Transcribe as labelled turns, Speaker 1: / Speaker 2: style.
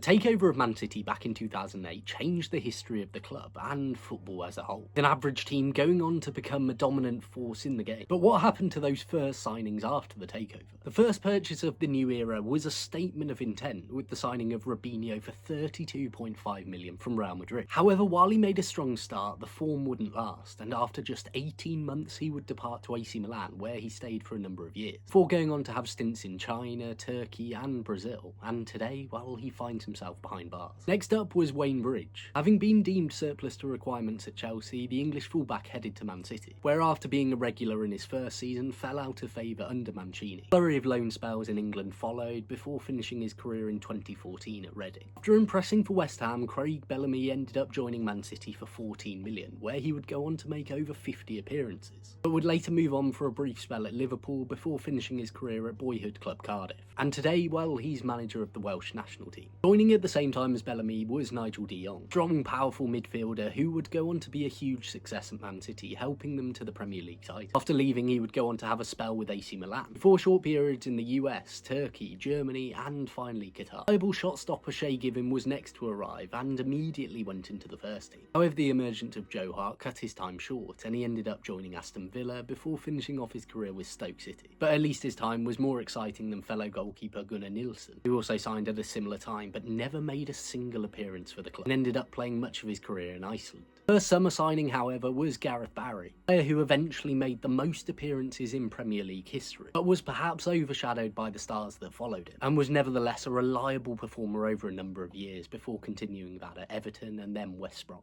Speaker 1: Takeover of Man City back in 2008 changed the history of the club and football as a whole, with an average team going on to become a dominant force in the game. But what happened to those first signings after the takeover? The first purchase of the new era was a statement of intent, with the signing of Robinho for 32.5 million from Real Madrid. However, while he made a strong start, the form wouldn't last, and after just 18 months he would depart to AC Milan, where he stayed for a number of years, before going on to have stints in China, Turkey and Brazil, and today, well, he finds himself behind bars. Next up was Wayne Bridge. Having been deemed surplus to requirements at Chelsea, the English fullback headed to Man City, where after being a regular in his first season, fell out of favour under Mancini. A flurry of loan spells in England followed, before finishing his career in 2014 at Reading. After impressing for West Ham, Craig Bellamy ended up joining Man City for 14 million, where he would go on to make over 50 appearances, but would later move on for a brief spell at Liverpool before finishing his career at boyhood club Cardiff. And today, well, he's manager of the Welsh national team. Joining at the same time as Bellamy was Nigel de Jong, strong, powerful midfielder who would go on to be a huge success at Man City, helping them to the Premier League title. After leaving, he would go on to have a spell with AC Milan, before short periods in the US, Turkey, Germany and finally Qatar. Reliable shot stopper Shay Given was next to arrive and immediately went into the first team. However, the emergence of Joe Hart cut his time short and he ended up joining Aston Villa before finishing off his career with Stoke City. But at least his time was more exciting than fellow goalkeeper Gunnar Nilsson, who also signed at a similar time but never made a single appearance for the club and ended up playing much of his career in Iceland. First summer signing, however, was Gareth Barry, a player who eventually made the most appearances in Premier League history, but was perhaps overshadowed by the stars that followed him, and was nevertheless a reliable performer over a number of years before continuing that at Everton and then West Brom.